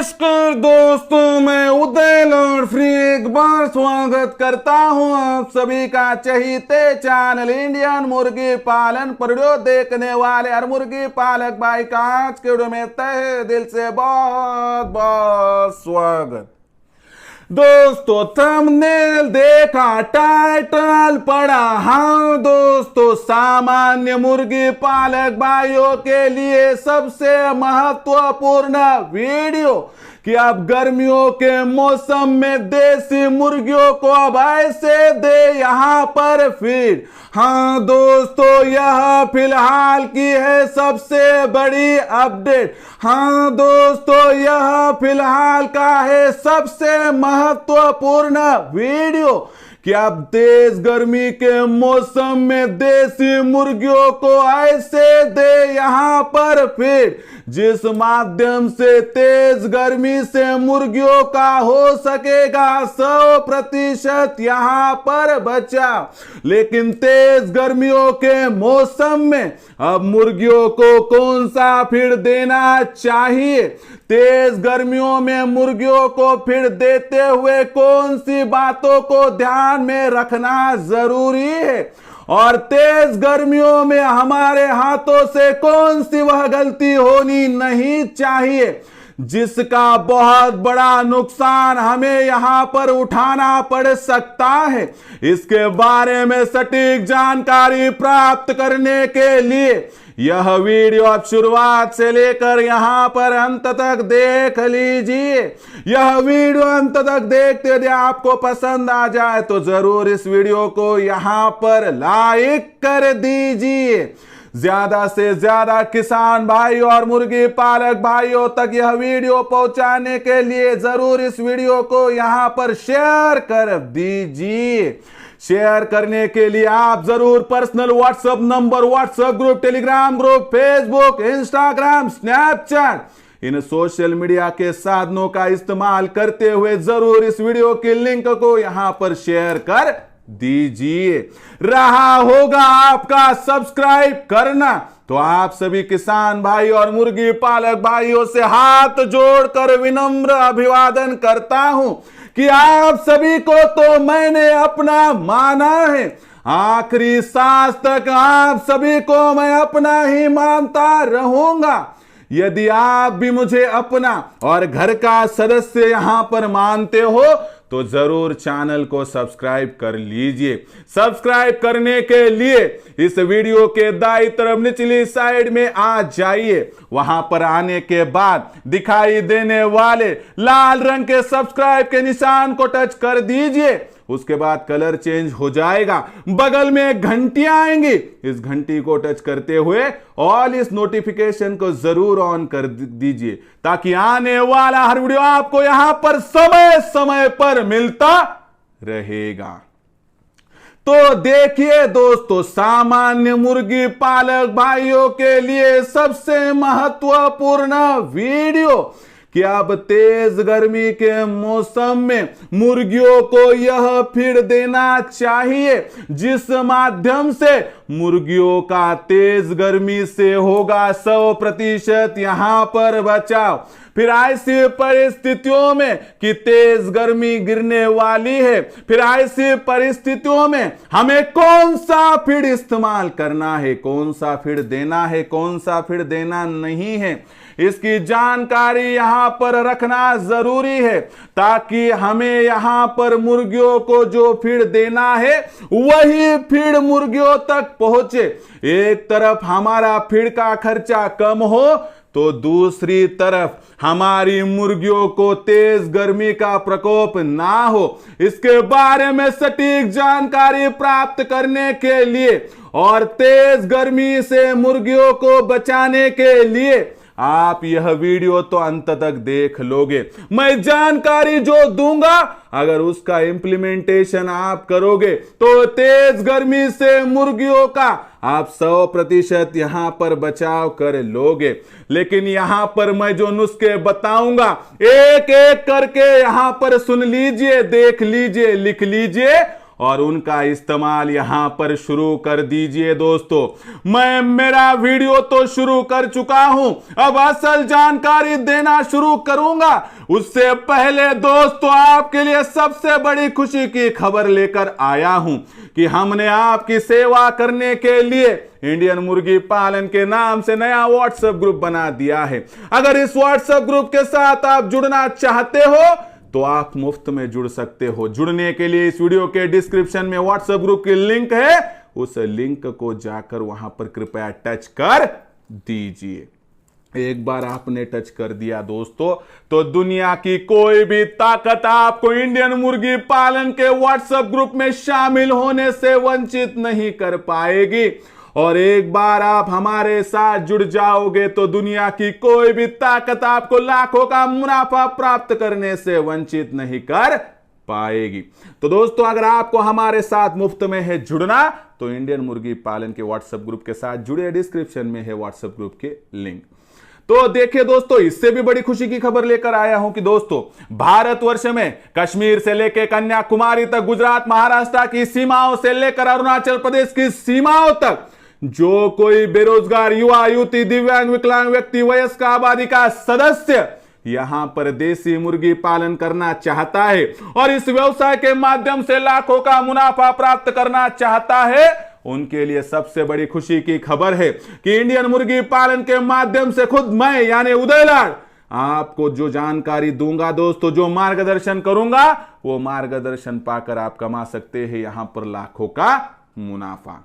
नमस्कार दोस्तों, मैं उदय लॉर्ड फ्री एक बार स्वागत करता हूं आप सभी का चहीते चैनल इंडियन मुर्गी पालन पर वीडियो देखने वाले हर मुर्गी पालक भाई का आज के वीडियो में तहे दिल से बहुत बहुत स्वागत। दोस्तों थंबनेल देखा, टाइटल पढ़ा। हाँ दोस्तों, सामान्य मुर्गी पालक भाइयों के लिए सबसे महत्वपूर्ण वीडियो कि अब गर्मियों के मौसम में देसी मुर्गियों को अब ऐसे दे यहां पर फीड। हाँ दोस्तों, यह फिलहाल की है सबसे बड़ी अपडेट। हाँ दोस्तों, यह फिलहाल का है सबसे महत्वपूर्ण वीडियो कि अब तेज गर्मी के मौसम में देसी मुर्गियों को ऐसे दे यहां पर फीड, जिस माध्यम से तेज गर्मी से मुर्गियों का हो सकेगा 100% यहां पर बचाव। लेकिन तेज गर्मियों के मौसम में अब मुर्गियों को कौन सा फीड देना चाहिए, तेज गर्मियों में मुर्गियों को फीड देते हुए कौन सी बातों को ध्यान में रखना जरूरी है, और तेज गर्मियों में हमारे हाथों से कौन सी वह गलती होनी नहीं चाहिए जिसका बहुत बड़ा नुकसान हमें यहां पर उठाना पड़ सकता है। इसके बारे में सटीक जानकारी प्राप्त करने के लिए यह वीडियो आप शुरुआत से लेकर यहां पर अंत तक देख लीजिए। यह वीडियो अंत तक देखते यदि आपको पसंद आ जाए तो जरूर इस वीडियो को यहां पर लाइक कर दीजिए। ज्यादा से ज्यादा किसान भाई और मुर्गी पालक भाइयों तक यह वीडियो पहुंचाने के लिए जरूर इस वीडियो को यहां पर शेयर कर दीजिए। शेयर करने के लिए आप जरूर personal WhatsApp number, WhatsApp group, Telegram group, Facebook, Instagram, Snapchat इन सोशल मीडिया के साधनों का इस्तेमाल करते हुए जरूर इस वीडियो की लिंक को यहां पर शेयर कर दीजिए। रहा होगा आपका सब्सक्राइब करना, तो आप सभी किसान भाई और मुर्गी पालक भाइयों से हाथ जोड़कर विनम्र अभिवादन करता हूं कि आप सभी को तो मैंने अपना माना है, आखिरी सांस तक आप सभी को मैं अपना ही मानता रहूंगा। यदि आप भी मुझे अपना और घर का सदस्य यहां पर मानते हो तो जरूर चैनल को सब्सक्राइब कर लीजिए। सब्सक्राइब करने के लिए इस वीडियो के दाईं तरफ निचली साइड में आ जाइए। वहां पर आने के बाद दिखाई देने वाले लाल रंग के सब्सक्राइब के निशान को टच कर दीजिए। उसके बाद कलर चेंज हो जाएगा, बगल में एक घंटी आएंगी, इस घंटी को टच करते हुए ऑल इस नोटिफिकेशन को जरूर ऑन कर दीजिए ताकि आने वाला हर वीडियो आपको यहां पर समय समय पर मिलता रहेगा। तो देखिए दोस्तों, सामान्य मुर्गी पालक भाइयों के लिए सबसे महत्वपूर्ण वीडियो कि अब तेज गर्मी के मौसम में मुर्गियों को यह फीड देना चाहिए जिस माध्यम से मुर्गियों का तेज गर्मी से होगा 100% यहां पर बचाव। फिर ऐसी परिस्थितियों में कि तेज गर्मी गिरने वाली है, फिर ऐसी परिस्थितियों में हमें कौन सा फीड इस्तेमाल करना है, कौन सा फीड देना है, कौन सा फीड देना नहीं है, इसकी जानकारी यहां पर रखना जरूरी है ताकि हमें यहां पर मुर्गियों को जो फीड देना है वही फीड मुर्गियों तक पहुंचे। एक तरफ हमारा फीड का खर्चा कम हो तो दूसरी तरफ हमारी मुर्गियों को तेज गर्मी का प्रकोप ना हो। इसके बारे में सटीक जानकारी प्राप्त करने के लिए और तेज गर्मी से मुर्गियों को बचाने के लिए आप यह वीडियो तो अंत तक देख लोगे। मैं जानकारी जो दूंगा अगर उसका इंप्लीमेंटेशन आप करोगे तो तेज गर्मी से मुर्गियों का आप 100% यहां पर बचाव कर लोगे। लेकिन यहां पर मैं जो नुस्खे बताऊंगा एक एक करके यहां पर सुन लीजिए, देख लीजिए, लिख लीजिए और उनका इस्तेमाल यहां पर शुरू कर दीजिए दोस्तों। मैं मेरा वीडियो तो शुरू कर चुका हूं, अब असल जानकारी देना शुरू करूंगा। उससे पहले दोस्तों आपके लिए सबसे बड़ी खुशी की खबर लेकर आया हूं कि हमने आपकी सेवा करने के लिए इंडियन मुर्गी पालन के नाम से नया व्हाट्सएप ग्रुप बना दिया है। अगर इस व्हाट्सएप ग्रुप के साथ आप जुड़ना चाहते हो तो आप मुफ्त में जुड़ सकते हो। जुड़ने के लिए इस वीडियो के डिस्क्रिप्शन में व्हाट्सएप ग्रुप की लिंक है, उस लिंक को जाकर वहां पर कृपया टच कर दीजिए। एक बार आपने टच कर दिया दोस्तों तो दुनिया की कोई भी ताकत आपको इंडियन मुर्गी पालन के व्हाट्सएप ग्रुप में शामिल होने से वंचित नहीं कर पाएगी। और एक बार आप हमारे साथ जुड़ जाओगे तो दुनिया की कोई भी ताकत आपको लाखों का मुनाफा प्राप्त करने से वंचित नहीं कर पाएगी। तो दोस्तों अगर आपको हमारे साथ मुफ्त में है जुड़ना तो इंडियन मुर्गी पालन के व्हाट्सएप ग्रुप के साथ जुड़े, डिस्क्रिप्शन में है व्हाट्सएप ग्रुप के लिंक। तो देखिए दोस्तों, इससे भी बड़ी खुशी की खबर लेकर आया हूं कि दोस्तों भारतवर्ष में कश्मीर से लेकर कन्याकुमारी तक, गुजरात महाराष्ट्र की सीमाओं से लेकर अरुणाचल प्रदेश की सीमाओं तक जो कोई बेरोजगार युवा, युवती, दिव्यांग, विकलांग व्यक्ति, वयस्क आबादी का सदस्य यहां पर देसी मुर्गी पालन करना चाहता है और इस व्यवसाय के माध्यम से लाखों का मुनाफा प्राप्त करना चाहता है, उनके लिए सबसे बड़ी खुशी की खबर है कि इंडियन मुर्गी पालन के माध्यम से खुद मैं यानी उदय लाड आपको जो जानकारी दूंगा दोस्तों, जो मार्गदर्शन करूंगा, वो मार्गदर्शन पाकर आप कमा सकते हैं यहां पर लाखों का मुनाफा।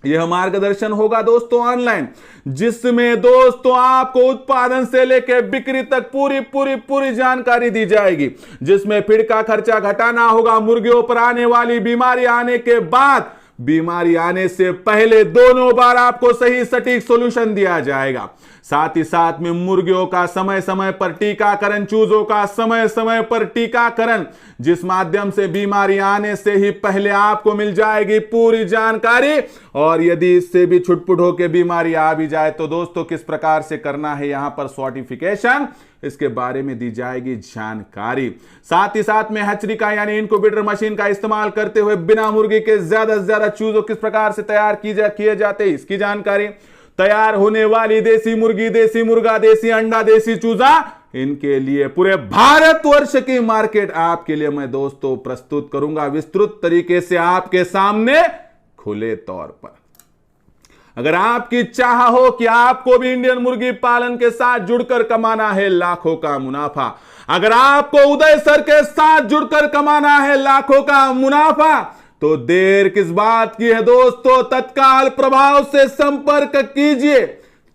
यह मार्गदर्शन होगा दोस्तों ऑनलाइन, जिसमें दोस्तों आपको उत्पादन से लेकर बिक्री तक पूरी जानकारी दी जाएगी, जिसमें फीड का खर्चा घटाना होगा, मुर्गियों पर आने वाली बीमारी आने के बाद, बीमारी आने से पहले दोनों बार आपको सही सटीक सॉल्यूशन दिया जाएगा। साथ ही साथ में मुर्गियों का समय समय पर टीकाकरण, चूजों का समय समय पर टीकाकरण, जिस माध्यम से बीमारी आने से ही पहले आपको मिल जाएगी पूरी जानकारी। और यदि इससे भी छुटपुट होकर बीमारी आ भी जाए तो दोस्तों किस प्रकार से करना है यहां पर सर्टिफिकेशन, इसके बारे में दी जाएगी जानकारी। साथ ही साथ में हैचरी का यानी इनक्यूबेटर मशीन का इस्तेमाल करते हुए बिना मुर्गी के ज्यादा से ज्यादा चूजों किस प्रकार से तैयार किए जाते हैं, इसकी जानकारी। तैयार होने वाली देसी मुर्गी, देसी मुर्गा, देसी अंडा, देसी चूजा, इनके लिए पूरे भारतवर्ष की मार्केट आपके लिए मैं दोस्तों प्रस्तुत करूंगा विस्तृत तरीके से आपके सामने खुले तौर पर। अगर आपकी चाह हो कि आपको भी इंडियन मुर्गी पालन के साथ जुड़कर कमाना है लाखों का मुनाफा, अगर आपको उदय सर के साथ जुड़कर कमाना है लाखों का मुनाफा, तो देर किस बात की है दोस्तों, तत्काल प्रभाव से संपर्क कीजिए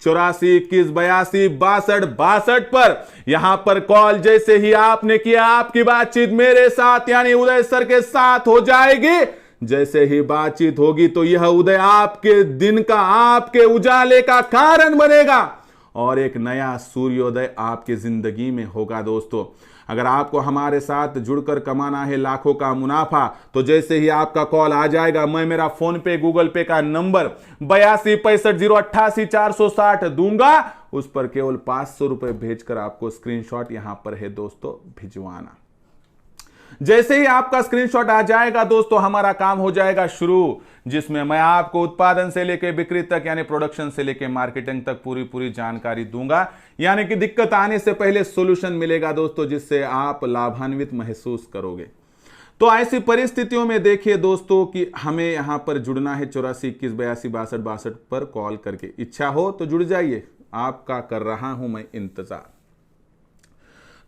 84 21 82 62 पर। यहां पर कॉल जैसे ही आपने किया आपकी बातचीत मेरे साथ यानी उदय सर के साथ हो जाएगी। जैसे ही बातचीत होगी तो यह उदय आपके दिन का, आपके उजाले का कारण बनेगा और एक नया सूर्योदय आपकी जिंदगी में होगा दोस्तों। अगर आपको हमारे साथ जुड़कर कमाना है लाखों का मुनाफा तो जैसे ही आपका कॉल आ जाएगा, मैं मेरा फोन पे, गूगल पे का नंबर 82 65 088 460 दूंगा, उस पर केवल 500 रुपए भेजकर आपको स्क्रीनशॉट यहां पर है दोस्तों भिजवाना। जैसे ही आपका स्क्रीनशॉट आ जाएगा दोस्तों, हमारा काम हो जाएगा शुरू, जिसमें मैं आपको उत्पादन से लेकर बिक्री तक यानी प्रोडक्शन से लेकर मार्केटिंग तक पूरी जानकारी दूंगा। यानी कि दिक्कत आने से पहले सॉल्यूशन मिलेगा दोस्तों, जिससे आप लाभान्वित महसूस करोगे। तो ऐसी परिस्थितियों में देखिए दोस्तों कि हमें यहां पर जुड़ना है 84 21 82 62 62 पर कॉल करके। इच्छा हो तो जुड़ जाइए, आपका कर रहा हूं मैं इंतजार।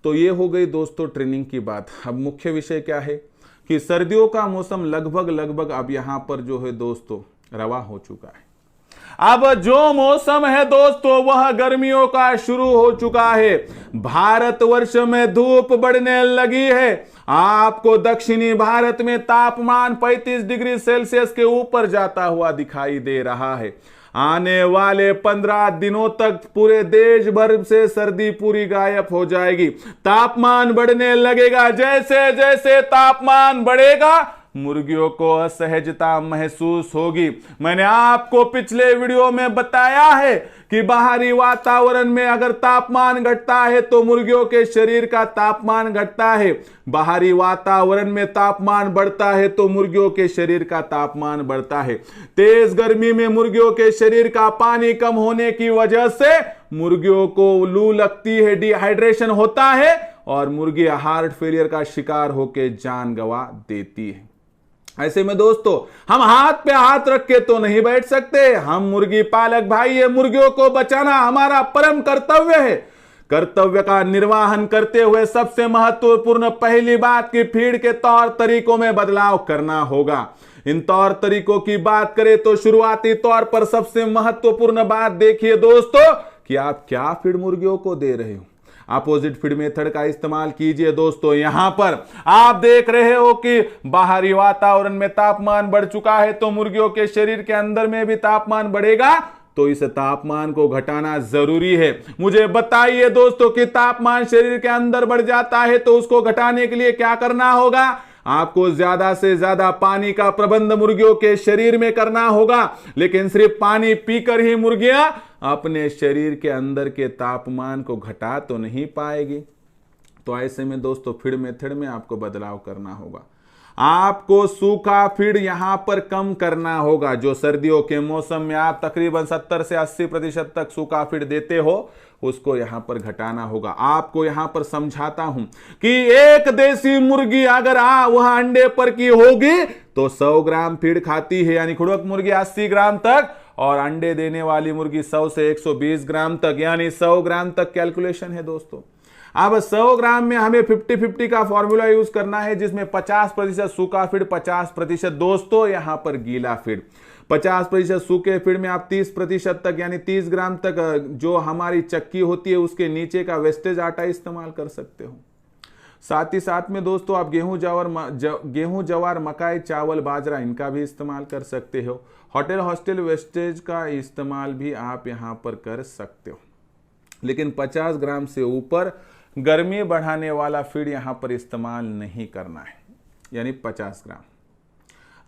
तो ये हो गई दोस्तों ट्रेनिंग की बात। अब मुख्य विषय क्या है कि सर्दियों का मौसम लगभग अब यहां पर जो है दोस्तों रवा हो चुका है। अब जो मौसम है दोस्तों वह गर्मियों का शुरू हो चुका है। भारतवर्ष में धूप बढ़ने लगी है। आपको दक्षिणी भारत में तापमान 35 डिग्री सेल्सियस के ऊपर जाता हुआ दिखाई दे रहा है। आने वाले 15 दिनों तक पूरे देश भर से सर्दी पूरी गायब हो जाएगी। तापमान बढ़ने लगेगा। जैसे जैसे तापमान बढ़ेगा मुर्गियों को असहजता महसूस होगी। मैंने आपको पिछले वीडियो में बताया है कि बाहरी वातावरण में अगर तापमान घटता है तो मुर्गियों के शरीर का तापमान घटता है, बाहरी वातावरण में तापमान बढ़ता है तो मुर्गियों के शरीर का तापमान बढ़ता है। तेज गर्मी में मुर्गियों के शरीर का पानी कम होने की वजह से मुर्गियों को लू लगती है, डिहाइड्रेशन होता है और मुर्गी हार्ट फेलियर का शिकार होकर जान गंवा देती है। ऐसे में दोस्तों हम हाथ पे हाथ रख के तो नहीं बैठ सकते। हम मुर्गी पालक भाई है, मुर्गियों को बचाना हमारा परम कर्तव्य है। कर्तव्य का निर्वहन करते हुए सबसे महत्वपूर्ण पहली बात की फीड के तौर तरीकों में बदलाव करना होगा। इन तौर तरीकों की बात करें तो शुरुआती तौर पर सबसे महत्वपूर्ण बात देखिए दोस्तों कि आप क्या फीड मुर्गियों को दे रहे हो। अपोजिट फीड मेथड का इस्तेमाल कीजिए दोस्तों। यहां पर आप देख रहे हो कि बाहरी वातावरण में तापमान बढ़ चुका है तो मुर्गियों के शरीर के अंदर में भी तापमान बढ़ेगा, तो इस तापमान को घटाना जरूरी है। मुझे बताइए दोस्तों कि तापमान शरीर के अंदर बढ़ जाता है तो उसको घटाने के लिए क्या करना होगा? आपको ज्यादा से ज्यादा पानी का प्रबंध मुर्गियों के शरीर में करना होगा। लेकिन सिर्फ पानी पीकर ही मुर्गियां अपने शरीर के अंदर के तापमान को घटा तो नहीं पाएगी। तो ऐसे में दोस्तों फीड मेथड में आपको बदलाव करना होगा। आपको सूखा फीड यहां पर कम करना होगा। जो सर्दियों के मौसम में आप तकरीबन 70 से 80% तक सूखा फीड देते हो, उसको यहां पर घटाना होगा। आपको यहां पर समझाता हूं कि एक देसी मुर्गी अगर वह अंडे पर की होगी तो 100 ग्राम फीड खाती है, यानी खुड़क मुर्गी 80 ग्राम तक और अंडे देने वाली मुर्गी 100 से 120 ग्राम तक, यानी 100 ग्राम तक कैलकुलेशन है दोस्तों। अब 100 ग्राम में हमें 50-50 का फॉर्मूला यूज करना है, जिसमें 50% सूखा फीड, 50% दोस्तों यहां पर गीला फीड। 50% सूखे फीड में आप 30% तक यानी 30 ग्राम तक जो हमारी चक्की होती है उसके नीचे का वेस्टेज आटा इस्तेमाल कर सकते हो। साथ ही साथ में दोस्तों आप गेहूं जवार मकाई चावल बाजरा इनका भी इस्तेमाल कर सकते हो। होटल हॉस्टल वेस्टेज का इस्तेमाल भी आप यहां पर कर सकते हो। लेकिन 50 ग्राम से ऊपर गर्मी बढ़ाने वाला फीड यहां पर इस्तेमाल नहीं करना है, यानी 50 ग्राम।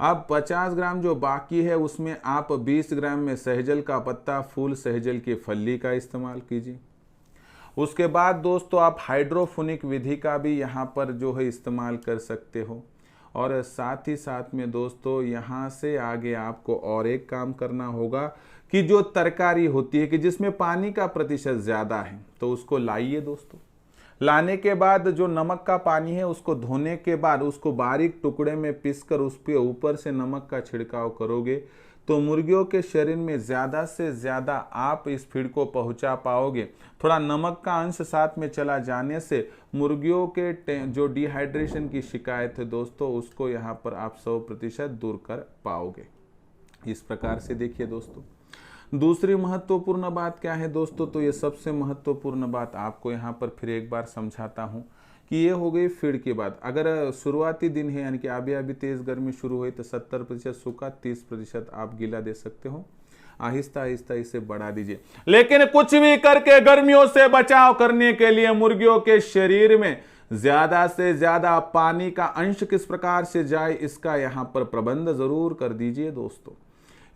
अब 50 ग्राम जो बाकी है उसमें आप 20 ग्राम में सहजल का पत्ता, फूल सहजल की फली का इस्तेमाल कीजिए। उसके बाद दोस्तों आप हाइड्रोफोनिक विधि का भी यहाँ पर जो है इस्तेमाल कर सकते हो। और साथ ही साथ में दोस्तों यहाँ से आगे आपको और एक काम करना होगा कि जो तरकारी होती है कि जिसमें पानी का प्रतिशत ज़्यादा है तो उसको लाइए दोस्तों। लाने के बाद जो नमक का पानी है उसको धोने के बाद उसको बारीक टुकड़े में पीसकर उस पे ऊपर से नमक का छिड़काव करोगे तो मुर्गियों के शरीर में ज़्यादा से ज़्यादा आप इस फीड को पहुंचा पाओगे। थोड़ा नमक का अंश साथ में चला जाने से मुर्गियों के जो डिहाइड्रेशन की शिकायत है दोस्तों उसको यहाँ पर आप 100% दूर कर पाओगे। इस प्रकार से देखिए दोस्तों। दूसरी महत्वपूर्ण बात क्या है दोस्तों, तो ये सबसे महत्वपूर्ण बात आपको यहाँ पर फिर एक बार समझाता हूँ कि ये हो गई फीड की बात। अगर शुरुआती दिन है यानी कि अभी तेज गर्मी शुरू हुई तो 70% सूखा, 30% आप गीला दे सकते हो। आहिस्ता आहिस्ता इसे बढ़ा दीजिए। लेकिन कुछ भी करके गर्मियों से बचाव करने के लिए मुर्गियों के शरीर में ज्यादा से ज्यादा पानी का अंश किस प्रकार से जाए इसका यहाँ पर प्रबंध जरूर कर दीजिए दोस्तों।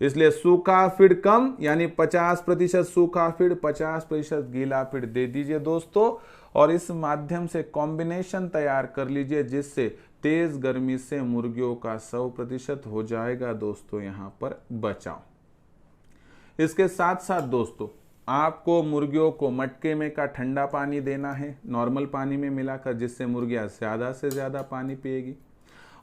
इसलिए सूखा फीड कम यानी 50% सूखा फीड, 50% गीला फीड दे दीजिए दोस्तों। और इस माध्यम से कॉम्बिनेशन तैयार कर लीजिए जिससे तेज गर्मी से मुर्गियों का 100% हो जाएगा दोस्तों यहाँ पर बचाव। इसके साथ साथ दोस्तों आपको मुर्गियों को मटके में का ठंडा पानी देना है नॉर्मल पानी में मिलाकर, जिससे मुर्गियाँ ज़्यादा से ज़्यादा पानी पिएगी।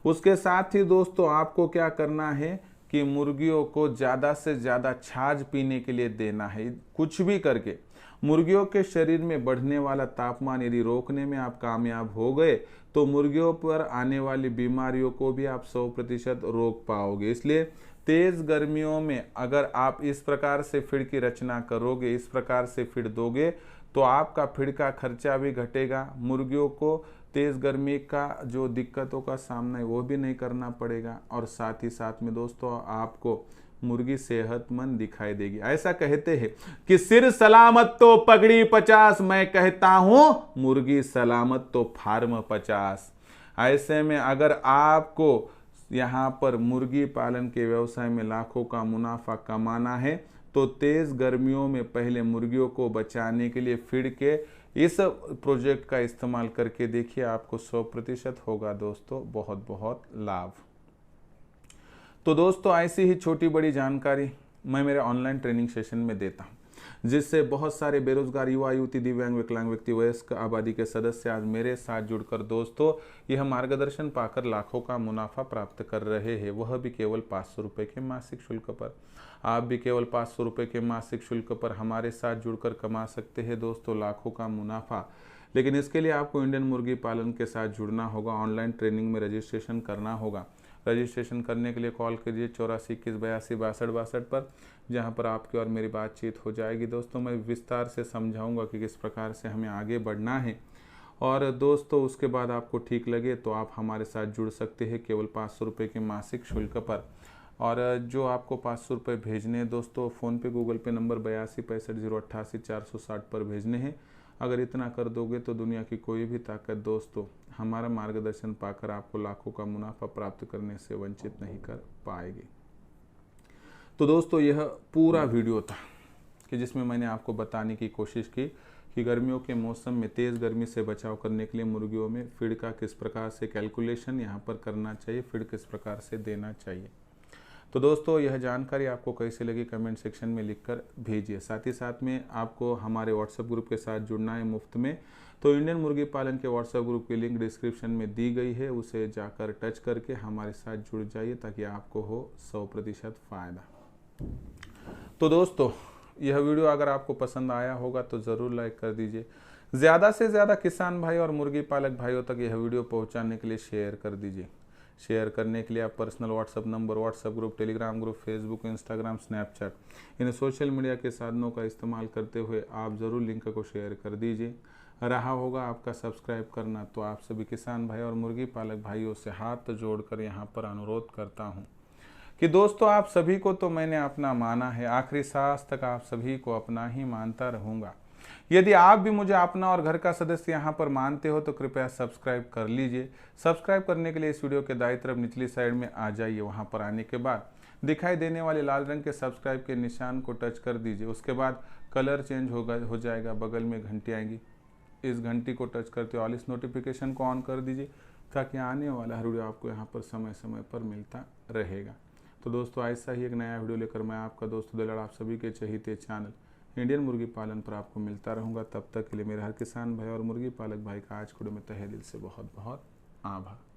उसके साथ ही दोस्तों आपको क्या करना है कि मुर्गियों को ज़्यादा से ज़्यादा छाछ पीने के लिए देना है। कुछ भी करके मुर्गियों के शरीर में बढ़ने वाला तापमान यदि रोकने में आप कामयाब हो गए तो मुर्गियों पर आने वाली बीमारियों को भी आप 100% रोक पाओगे। इसलिए तेज गर्मियों में अगर आप इस प्रकार से फीड की रचना करोगे, इस प्रकार से फीड दोगे तो आपका फीड का खर्चा भी घटेगा, मुर्गियों को तेज गर्मी का जो दिक्कतों का सामना है वो भी नहीं करना पड़ेगा और साथ ही साथ में दोस्तों आपको मुर्गी सेहतमंद दिखाई देगी। ऐसा कहते हैं कि सिर सलामत तो पगड़ी 50, मैं कहता हूं मुर्गी सलामत तो फार्म 50। ऐसे में अगर आपको यहाँ पर मुर्गी पालन के व्यवसाय में लाखों का मुनाफा कमाना है तो तेज़ गर्मियों में पहले मुर्गियों को बचाने के लिए फीड के इस प्रोजेक्ट का इस्तेमाल करके देखिए, आपको 100% होगा दोस्तों बहुत बहुत लाभ। तो दोस्तों ऐसी ही छोटी बड़ी जानकारी मैं मेरे ऑनलाइन ट्रेनिंग सेशन में देता हूँ, जिससे बहुत सारे बेरोजगार युवा युवती, दिव्यांग, विकलांग व्यक्ति, वयस्क आबादी के सदस्य आज मेरे साथ जुड़कर दोस्तों यह मार्गदर्शन पाकर लाखों का मुनाफा प्राप्त कर रहे हैं, वह भी केवल 500 रुपये के मासिक शुल्क पर। आप भी केवल 500 रुपये के मासिक शुल्क पर हमारे साथ जुड़कर कमा सकते हैं दोस्तों लाखों का मुनाफा। लेकिन इसके लिए आपको इंडियन मुर्गी पालन के साथ जुड़ना होगा, ऑनलाइन ट्रेनिंग में रजिस्ट्रेशन करना होगा। रजिस्ट्रेशन करने के लिए कॉल कीजिए 8421826262 पर, जहां पर आपकी और मेरी बातचीत हो जाएगी। दोस्तों मैं विस्तार से समझाऊंगा कि किस प्रकार से हमें आगे बढ़ना है, और दोस्तों उसके बाद आपको ठीक लगे तो आप हमारे साथ जुड़ सकते हैं केवल 500 रुपये के मासिक शुल्क पर। और जो आपको 500 रुपये भेजने हैं दोस्तों, फ़ोन पे गूगल पे नंबर 8265080460 पर भेजने हैं। अगर इतना कर दोगे तो दुनिया की कोई भी ताकत दोस्तों हमारा मार्गदर्शन पाकर आपको लाखों का मुनाफा प्राप्त करने से वंचित नहीं कर पाएगी। तो दोस्तों यह पूरा वीडियो था कि जिसमें मैंने आपको बताने की कोशिश की कि गर्मियों के मौसम में तेज़ गर्मी से बचाव करने के लिए मुर्गियों में फीड का किस प्रकार से कैलकुलेशन यहाँ पर करना चाहिए, फीड किस प्रकार से देना चाहिए। तो दोस्तों यह जानकारी आपको कैसी लगी कमेंट सेक्शन में लिखकर भेजिए। साथ ही साथ में आपको हमारे व्हाट्सएप ग्रुप के साथ जुड़ना है मुफ्त में, तो इंडियन मुर्गी पालन के व्हाट्सएप ग्रुप की लिंक डिस्क्रिप्शन में दी गई है, उसे जाकर टच करके हमारे साथ जुड़ जाइए ताकि आपको हो 100% फ़ायदा। तो दोस्तों यह वीडियो अगर आपको पसंद आया होगा तो ज़रूर लाइक कर दीजिए। ज़्यादा से ज़्यादा किसान भाई और मुर्गी पालक भाइयों तक यह वीडियो पहुँचाने के लिए शेयर कर दीजिए। शेयर करने के लिए आप personal WhatsApp number, WhatsApp group, Telegram group, Facebook, Instagram, Snapchat इन सोशल मीडिया के साधनों का इस्तेमाल करते हुए आप ज़रूर लिंक को शेयर कर दीजिए। रहा होगा आपका सब्सक्राइब करना, तो आप सभी किसान भाई और मुर्गी पालक भाइयों से हाथ जोड़कर यहाँ पर अनुरोध करता हूँ कि दोस्तों आप सभी को तो मैंने अपना माना है, आखिरी सांस तक आप सभी को अपना ही मानता रहूँगा। यदि आप भी मुझे अपना और घर का सदस्य यहाँ पर मानते हो तो कृपया सब्सक्राइब कर लीजिए। सब्सक्राइब करने के लिए इस वीडियो के दाईं तरफ निचली साइड में आ जाइए। वहाँ पर आने के बाद दिखाई देने वाले लाल रंग के सब्सक्राइब के निशान को टच कर दीजिए। उसके बाद कलर चेंज हो जाएगा, बगल में घंटी आएगी, इस घंटी को टच करते ऑल इस नोटिफिकेशन को ऑन कर दीजिए ताकि आने वाला हर वीडियो आपको यहाँ पर समय समय पर मिलता रहेगा। तो दोस्तों ऐसा ही एक नया वीडियो लेकर मैं आपका दोस्त दुलार आप सभी के चहीते चैनल इंडियन मुर्गी पालन पर आपको मिलता रहूँगा। तब तक के लिए मेरे हर किसान भाई और मुर्गी पालक भाई का आज वीडियो में तहे दिल से बहुत बहुत आभार।